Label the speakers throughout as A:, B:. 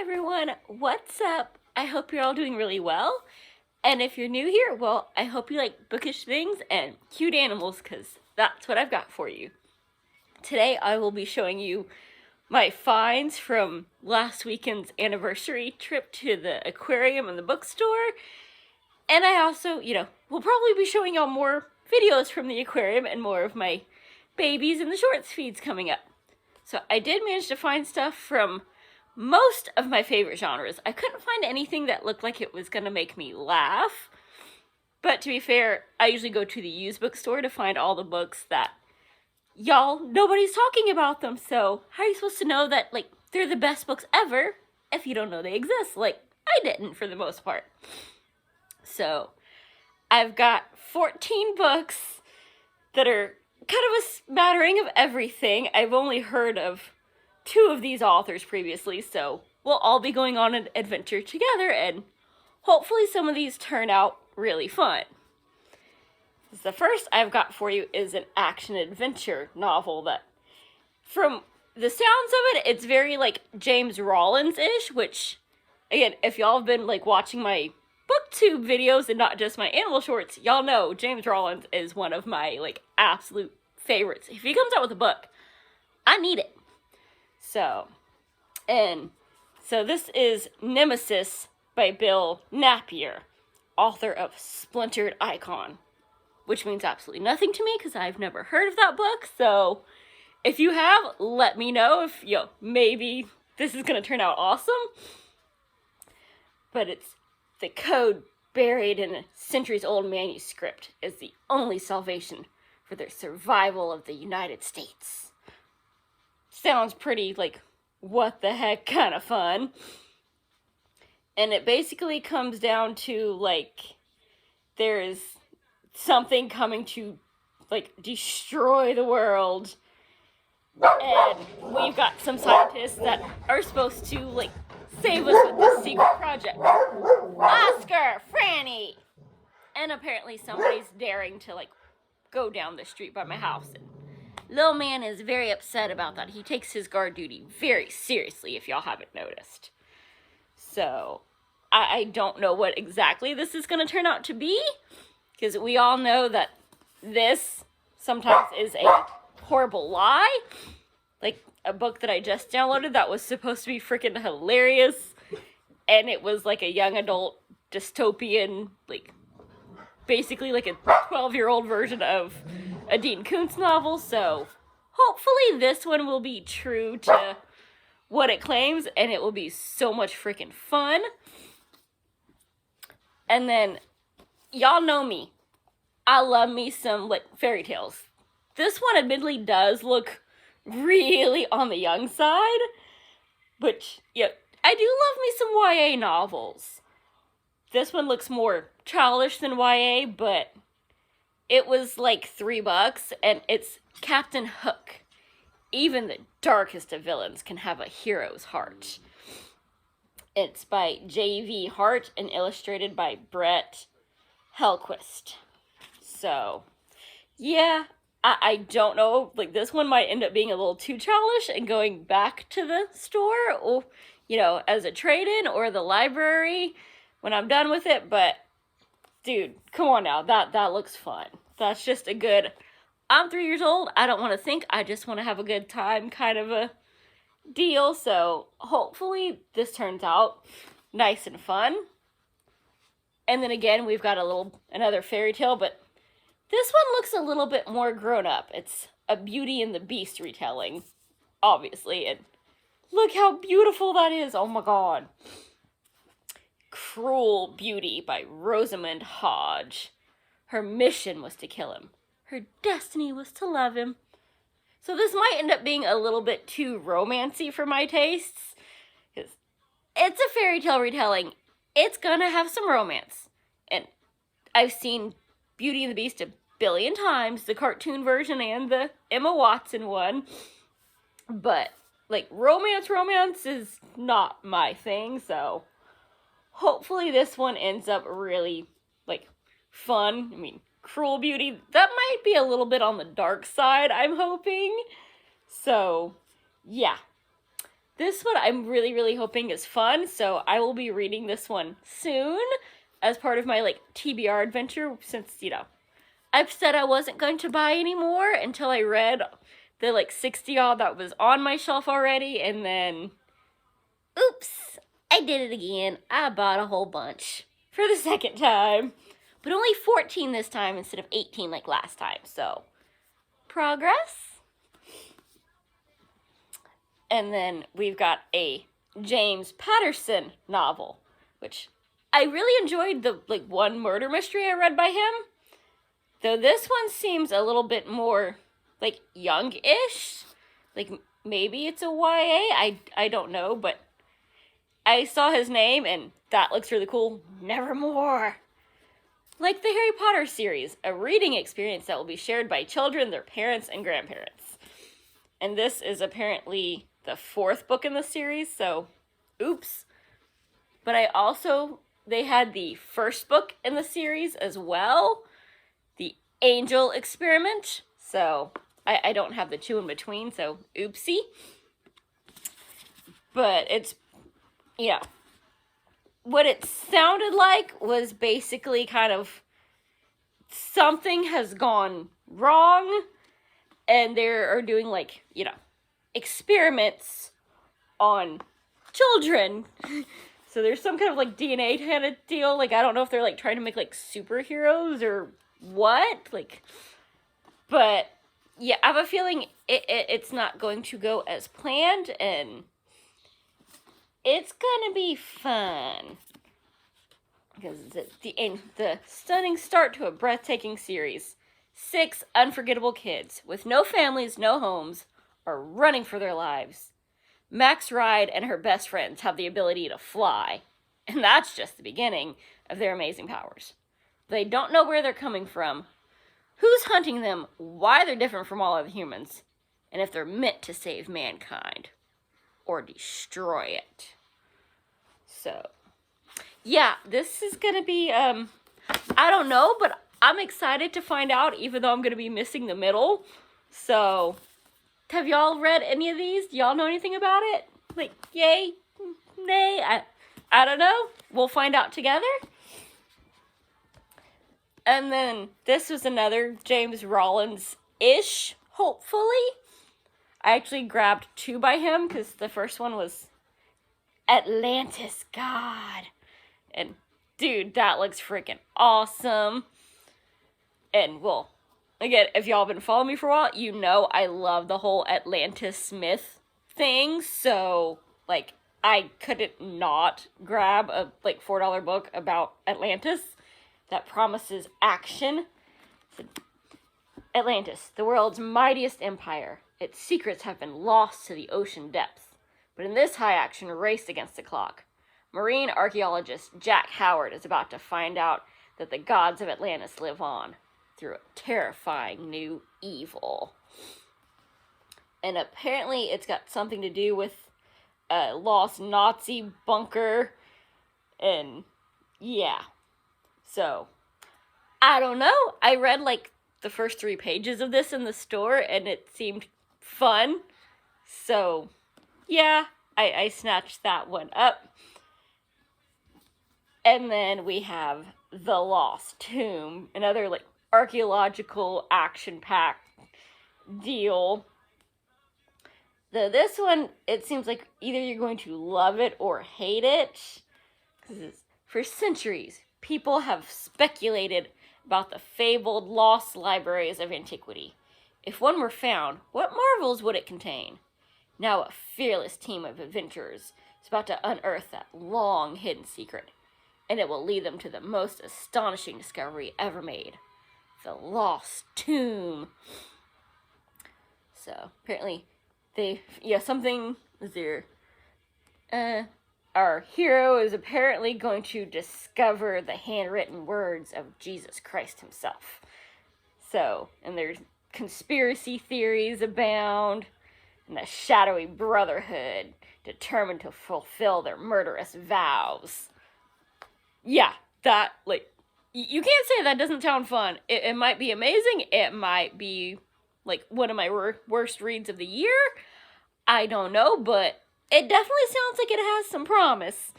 A: everyone, what's up? I hope you're all doing really well. And if you're new here, well, I hope you like bookish things and cute animals, because that's what I've got for you. Today I will be showing you my finds from last weekend's anniversary trip to the aquarium and the bookstore. And I also, will probably be showing y'all more videos from the aquarium and more of my babies in the shorts feeds coming up. So I did manage to find stuff from most of my favorite genres. I couldn't find anything that looked like it was going to make me laugh. But to be fair, I usually go to the used bookstore to find all the books that, nobody's talking about them. So how are you supposed to know that, they're the best books ever if you don't know they exist? I didn't for the most part. So I've got 14 books that are kind of a smattering of everything. I've only heard of 2 of these authors previously, so we'll all be going on an adventure together, and hopefully some of these turn out really fun. The first I've got for you is an action-adventure novel that, from the sounds of it, it's very, James Rollins-ish, which, again, if y'all have been, watching my booktube videos and not just my animal shorts, y'all know James Rollins is one of my, absolute favorites. If he comes out with a book, I need it. So this is Nemesis by Bill Napier, author of Splintered Icon, which means absolutely nothing to me because I've never heard of that book. So if you have, let me know if, maybe this is going to turn out awesome. But it's the code buried in a centuries-old manuscript is the only salvation for the survival of the United States. Sounds pretty, what the heck kind of fun. And it basically comes down to, there's something coming to, destroy the world. And we've got some scientists that are supposed to, save us with this secret project. Oscar! Franny! And apparently somebody's daring to, go down the street by my house. And Lil Man is very upset about that. He takes his guard duty very seriously, if y'all haven't noticed. So, I don't know what exactly this is going to turn out to be, because we all know that this sometimes is a horrible lie. A book that I just downloaded that was supposed to be freaking hilarious, and it was a young adult dystopian, basically a 12-year-old version of a Dean Koontz novel, so hopefully this one will be true to what it claims, and it will be so much freaking fun. And then, y'all know me. I love me some, fairy tales. This one admittedly does look really on the young side, but, I do love me some YA novels. This one looks more childish than YA, but it was $3, and it's Captain Hook. Even the darkest of villains can have a hero's heart. It's by J.V. Hart and illustrated by Brett Hellquist. So, yeah, I don't know. This one might end up being a little too childish and going back to the store, or, as a trade-in, or the library when I'm done with it, but dude, come on now, that looks fun. That's just a good, I'm 3 years old, I don't want to think, I just want to have a good time kind of a deal, so hopefully this turns out nice and fun. And then again, we've got another fairy tale, but this one looks a little bit more grown up. It's a Beauty and the Beast retelling, obviously, and look how beautiful that is, oh my god. Cruel Beauty by Rosamund Hodge. Her mission was to kill him. Her destiny was to love him. So this might end up being a little bit too romancy for my tastes, because it's a fairy tale retelling. It's gonna have some romance. And I've seen Beauty and the Beast a billion times, the cartoon version and the Emma Watson one. But, romance is not my thing, so hopefully this one ends up really, fun. I mean, Cruel Beauty, that might be a little bit on the dark side, I'm hoping. So, yeah. this one I'm really, really hoping is fun, so I will be reading this one soon as part of my, like, TBR adventure, since, you know, I've said I wasn't going to buy any more until I read the, like, 60-odd that was on my shelf already, and then, oops, I did it again. I bought a whole bunch for the second time, but only 14 this time instead of 18 like last time, so progress. And then we've got a James Patterson novel, which I really enjoyed the, like, one murder mystery I read by him. Though this one seems a little bit more, like, young-ish. Like, maybe it's a YA, I don't know, but I saw his name, and that looks really cool. Nevermore. Like the Harry Potter series, a reading experience that will be shared by children, their parents, and grandparents. And this is apparently the 4th book in the series, so oops. But they had the 1st book in the series as well, the Angel Experiment, so I don't have the 2 in between, so oopsie. But it's, yeah. What it sounded like was basically kind of something has gone wrong, and they are doing, like, you know, experiments on children. So there's some kind of, like, DNA kind of deal. Like, I don't know if they're, like, trying to make, like, superheroes or what. Like, but, yeah, I have a feeling it's not going to go as planned, and it's gonna be fun. Because the stunning start to a breathtaking series. 6 unforgettable kids with no families, no homes, are running for their lives. Max Ride and her best friends have the ability to fly, and that's just the beginning of their amazing powers. They don't know where they're coming from, who's hunting them, why they're different from all other humans, and if they're meant to save mankind or destroy it. So, yeah, this is gonna be, I don't know, but I'm excited to find out, even though I'm gonna be missing the middle. So, have y'all read any of these? Do y'all know anything about it? Like, yay? Nay? I don't know. We'll find out together. And then this was another James Rollins-ish, hopefully. I actually grabbed 2 by him, because the first one was Atlantis God. And, dude, that looks freaking awesome. And, well, again, if y'all been following me for a while, you know I love the whole Atlantis myth thing. So, like, I couldn't not grab a, like, $4 book about Atlantis that promises action. So, Atlantis, the world's mightiest empire. Its secrets have been lost to the ocean depths. But in this high-action race against the clock, marine archaeologist Jack Howard is about to find out that the gods of Atlantis live on through a terrifying new evil. And apparently it's got something to do with a lost Nazi bunker. And, yeah. So, I don't know. I read, like, the first 3 pages of this in the store, and it seemed fun. So, yeah, I snatched that one up. And then we have The Lost Tomb, another, like, archaeological action-packed deal. This one, it seems like either you're going to love it or hate it. Because for centuries, people have speculated about the fabled lost libraries of antiquity. If one were found, what marvels would it contain? Now a fearless team of adventurers is about to unearth that long-hidden secret, and it will lead them to the most astonishing discovery ever made. The Lost Tomb. So, apparently, our hero is apparently going to discover the handwritten words of Jesus Christ himself. So, and there's conspiracy theories abound, and a shadowy brotherhood determined to fulfill their murderous vows. Yeah, that, like, you can't say that doesn't sound fun. It might be amazing. It might be, like, one of my worst reads of the year. I don't know, but it definitely sounds like it has some promise.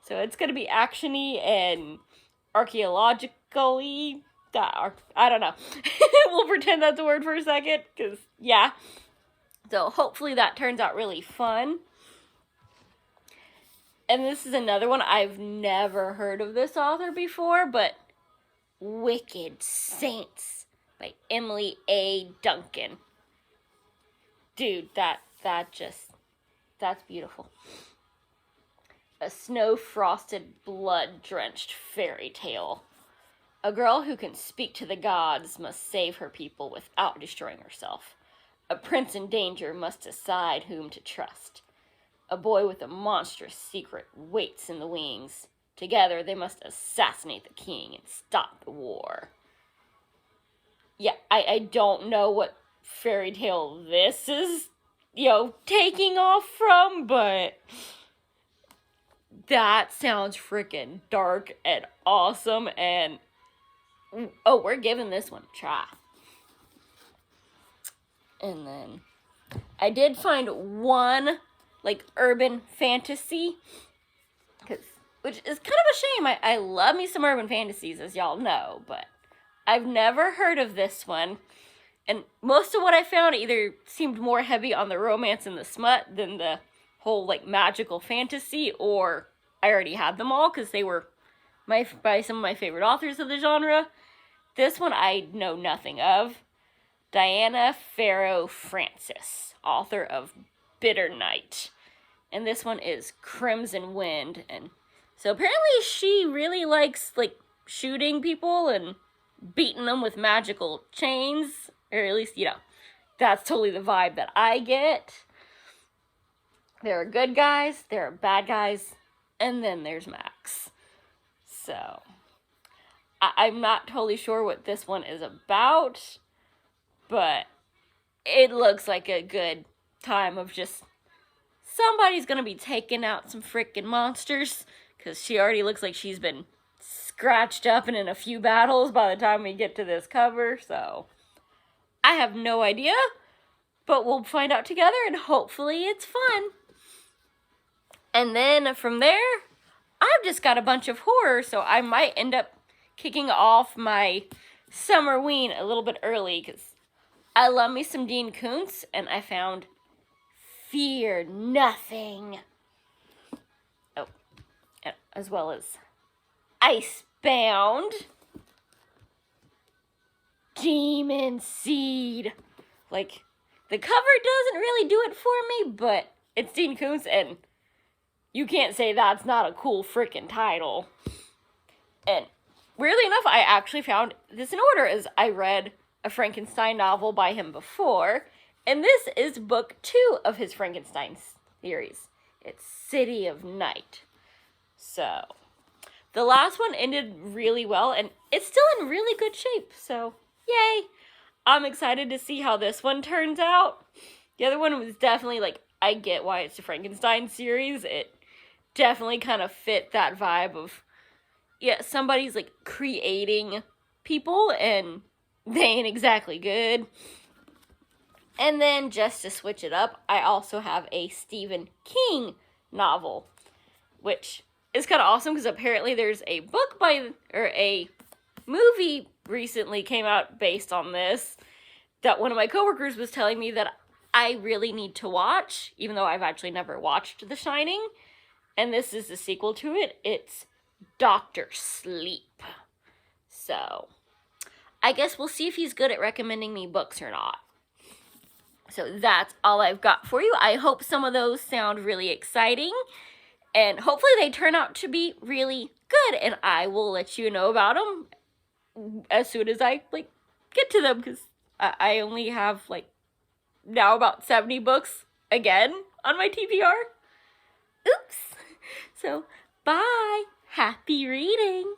A: So it's going to be action-y and archaeologically. I don't know. We'll pretend that's a word for a second, because, yeah. So hopefully that turns out really fun. And this is another one. I've never heard of this author before, but Wicked Saints by Emily A. Duncan. Dude, that's beautiful. A snow-frosted, blood-drenched fairy tale. A girl who can speak to the gods must save her people without destroying herself. A prince in danger must decide whom to trust. A boy with a monstrous secret waits in the wings. Together they must assassinate the king and stop the war. Yeah, I don't know what fairy tale this is, taking off from, but that sounds freaking dark and awesome, and we're giving this one a try. And then I did find one urban fantasy, which is kind of a shame. I love me some urban fantasies, as y'all know, but I've never heard of this one. And most of what I found either seemed more heavy on the romance and the smut than the whole magical fantasy, or I already had them all because they were by some of my favorite authors of the genre. This one I know nothing of. Diana Farrow Francis, author of Bitter Night. And this one is Crimson Wind. And so apparently she really likes shooting people and beating them with magical chains. Or at least, that's totally the vibe that I get. There are good guys, there are bad guys, and then there's Max. So, I'm not totally sure what this one is about, but it looks like a good time of just somebody's gonna be taking out some freaking monsters, because she already looks like she's been scratched up and in a few battles by the time we get to this cover, so I have no idea, but we'll find out together, and hopefully it's fun. And then from there, I've just got a bunch of horror, so I might end up kicking off my Summerween a little bit early, because I love me some Dean Koontz, and I found Fear Nothing. Oh, as well as Icebound, Demon Seed. The cover doesn't really do it for me, but it's Dean Koontz, and you can't say that's not a cool freaking title. And weirdly enough, I actually found this in order, as I read a Frankenstein novel by him before, and this is book 2 of his Frankenstein series. It's City of Night. So, the last one ended really well, and it's still in really good shape, so yay! I'm excited to see how this one turns out. The other one was definitely I get why it's the Frankenstein series. It definitely kind of fit that vibe of, somebody's creating people and they ain't exactly good. And then just to switch it up, I also have a Stephen King novel, which is kind of awesome because apparently there's a a movie recently came out based on this that one of my coworkers was telling me that I really need to watch, even though I've actually never watched The Shining. And this is the sequel to it. It's Dr. Sleep. So, I guess we'll see if he's good at recommending me books or not. So that's all I've got for you. I hope some of those sound really exciting. And hopefully they turn out to be really good. And I will let you know about them as soon as I get to them, because I only have now about 70 books again on my TBR. Oops. So bye. Happy reading.